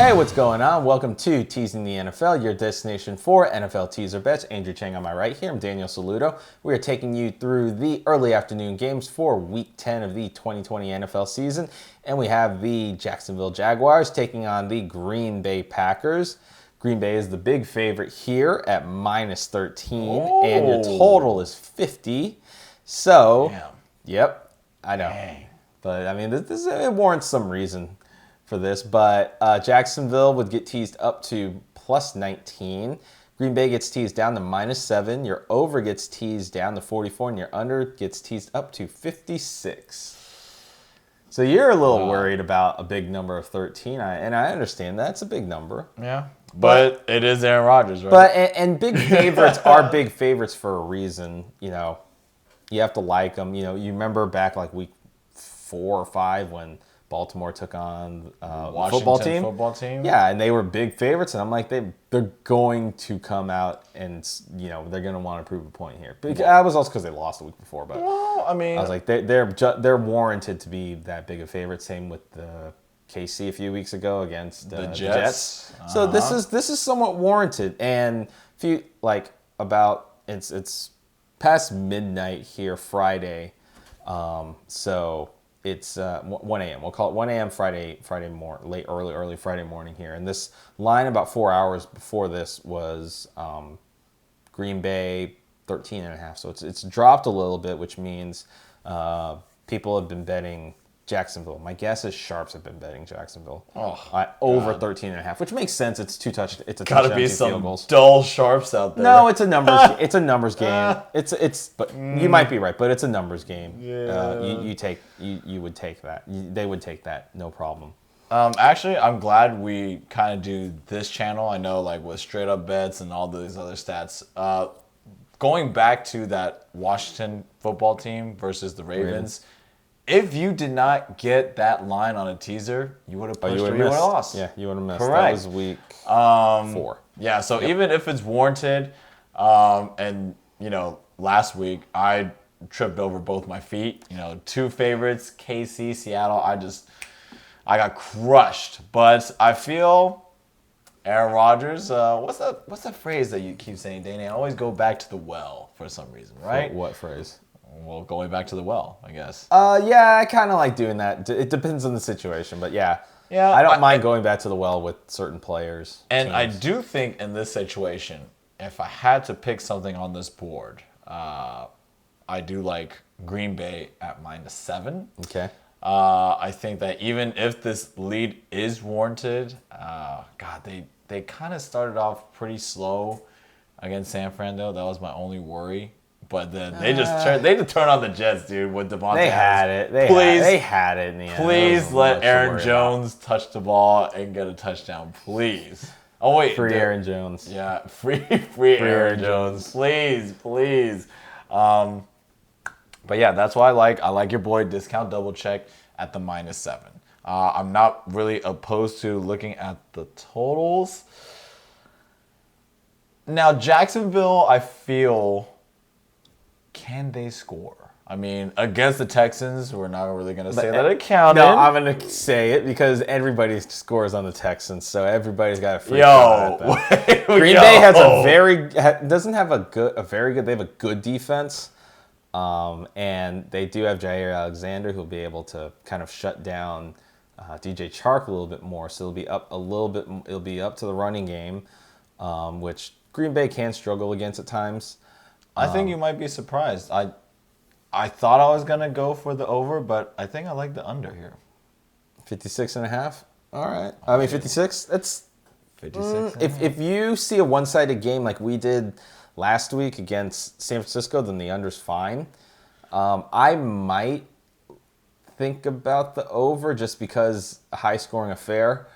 Hey, what's going on? Welcome to Teasing the NFL, your destination for NFL teaser bets. Andrew Chang on my right here. I'm Daniel Saludo. We are taking you through the early afternoon games for Week 10 of the 2020 NFL season. And we have the Jacksonville Jaguars taking on the Green Bay Packers. Green Bay is the big favorite here at minus 13, and your total is 50. So, Yep, I know. Dang. But, I mean, it warrants some reason for this, but Jacksonville would get teased up to plus 19. Green Bay gets teased down to minus 7. Your over gets teased down to 44, and your under gets teased up to 56. So you're a little worried about a big number of 13, and I understand that's a big number. Yeah, but it is Aaron Rodgers, right? But and big favorites are big favorites for a reason. You know, you have to like them. You know, you remember back like week 4 or 5 when Baltimore took on Washington football team. Yeah, and they were big favorites, and I'm like, they're going to come out and, you know, they're going to want to prove a point here. But that was also because they lost the week before. But I mean, I was like, they're warranted to be that big a favorite. Same with the KC a few weeks ago against the Jets. So this is somewhat warranted. And if you like it's past midnight here Friday, so. It's 1 a.m. We'll call it 1 a.m. Friday morning, early Friday morning here. And this line about 4 hours before this was Green Bay 13.5. So it's dropped a little bit, which means people have been betting Jacksonville. My guess is sharps have been betting Jacksonville over 13.5, which makes sense. It's a touchdown, gotta be some dull sharps out there. No, it's a numbers. It's a numbers game. But you might be right, but it's a numbers game. Yeah. You would take that. They would take that, no problem. Actually, I'm glad we kind of do this channel. I know, like with straight up bets and all these other stats. Going back to that Washington football team versus the Ravens. If you did not get that line on a teaser, you would have pushed or you would have lost. Yeah, you would have missed. Correct. That was week 4. Yeah, so even if it's warranted, and, you know, last week I tripped over both my feet. You know, 2 favorites, KC, Seattle. I got crushed. But I feel Aaron Rodgers, what's that phrase that you keep saying, Danny? I always go back to the well for some reason, right? What phrase? Well, going back to the well, I guess. Yeah, I kind of like doing that. It depends on the situation, but yeah, I don't mind going back to the well with certain players. And teams. I do think in this situation, if I had to pick something on this board, I do like Green Bay at minus 7. Okay. I think that even if this lead is warranted, they kind of started off pretty slow against San Fran, though. That was my only worry. But then they just turned on the Jets, dude, with Devontae. They had it. They had it in the end. Please let Aaron Jones touch the ball and get a touchdown, please. Oh wait, Aaron Jones. Yeah, free Aaron Jones, please. But yeah, that's why I like your boy discount double check at the minus 7. I'm not really opposed to looking at the totals. Now Jacksonville, I feel. Can they score? I mean, against the Texans, we're not really going to say that it counted. No, I'm going to say it because everybody scores on the Texans, so everybody's got a free shot at that. Green Bay has doesn't have a very good. They have a good defense, and they do have Jair Alexander who'll be able to kind of shut down DJ Chark a little bit more. So it'll be up a little bit. It'll be up to the running game, which Green Bay can struggle against at times. I think you might be surprised. I thought I was going to go for the over, but I think I like the under here. 56.5? All right. I mean, 56? That's 56. If you see a one-sided game like we did last week against San Francisco, then the under's fine. I might think about the over just because a high-scoring affair.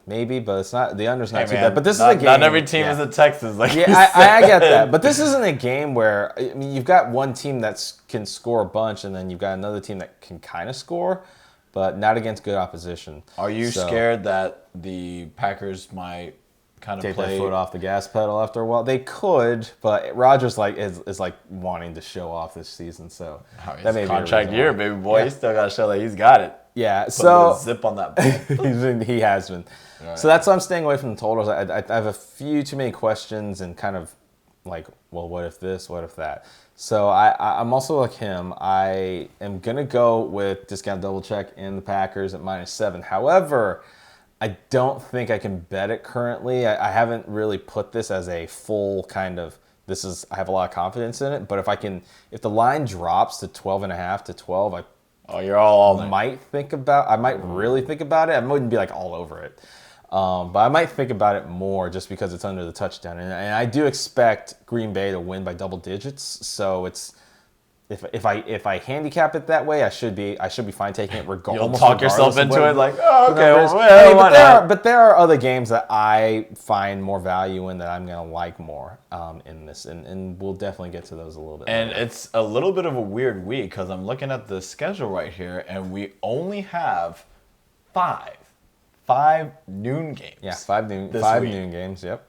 Maybe, but it's not. The under's not too bad. But this is a game. Not every team is a Texans. I get that. But this isn't a game where you've got one team that can score a bunch, and then you've got another team that can kind of score, but not against good opposition. Are you scared that the Packers might kind of take their foot off the gas pedal after a while? They could, but Rodgers is wanting to show off this season. So that may be contract year, baby boy. He's still got to show that he's got it. Yeah, Put a so little zip on that ball. he has been. Right. So that's why I'm staying away from the totals. I have a few too many questions and kind of like, well, what if this? What if that? So I'm also like him. I am going to go with discount double check in the Packers at -7. However, I don't think I can bet it currently. I haven't really put this as a full kind of, I have a lot of confidence in it. But if the line drops to 12.5 to 12, Oh, you're all in. I might really think about it. I wouldn't be like all over it. But I might think about it more just because it's under the touchdown. And I do expect Green Bay to win by double digits. So if I handicap it that way, I should be fine taking it You'll talk yourself into it like, oh, okay, but there are other games that I find more value in that I'm going to like more in this. And we'll definitely get to those a little bit And later. it's a little bit of a weird week because I'm looking at the schedule right here, and we only have five noon games. Yeah, five this noon week. games, yep.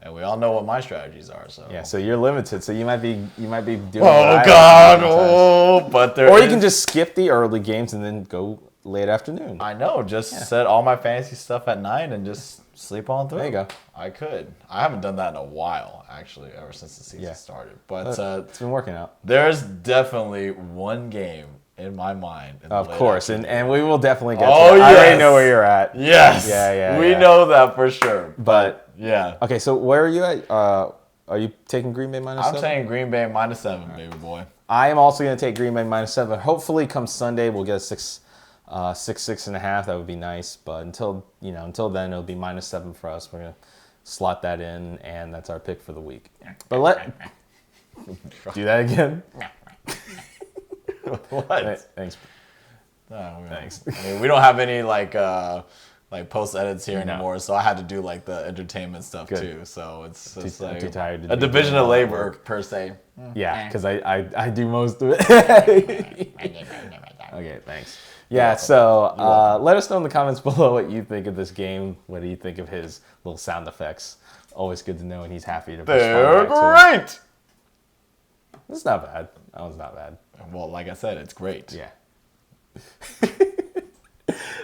And we all know what my strategies are. So Yeah, so you're limited. So you might be doing. Oh God! But there. Or you can just skip the early games and then go late afternoon. I know. Just set all my fantasy stuff at night and just sleep on through. There you go. I could. I haven't done that in a while, actually, ever since the season started. But it's been working out. there's definitely one game in my mind. Of course, and we will definitely get. Oh, to that. I already yes. know where you're at. Yes. Yeah. We know that for sure. But Yeah. okay, so where are you at? Are you taking Green Bay -7? I'm saying Green Bay -7, baby boy. I am also going to take Green Bay -7. Hopefully, come Sunday, we'll get a 6.5. That would be nice. But until then, it'll be -7 for us. We're gonna slot that in, and that's our pick for the week. But do that again. What? Thanks. Thanks. I mean, we don't have any like post edits here anymore, so I had to do like the entertainment stuff too. So it's just I'm like too tired to a do division all of that labor work. per se. Yeah, because I do most of it. Okay, thanks. Yeah, so let us know in the comments below what you think of this game. What do you think of his little sound effects? Always good to know, and he's happy to They're respond back to it. great. It's not bad. That one's not bad. Well, like I said, it's great. Yeah.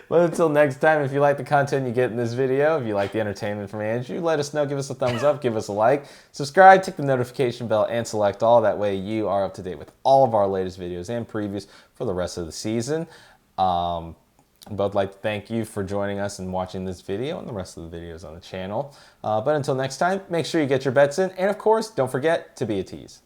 Well, until next time, if you like the content you get in this video, if you like the entertainment from Andrew, let us know. Give us a thumbs up. Give us a like. Subscribe. Tick the notification bell and select all. That way you are up to date with all of our latest videos and previews for the rest of the season. Both like to thank you for joining us and watching this video and the rest of the videos on the channel. But until next time, make sure you get your bets in. And, of course, don't forget to be a tease.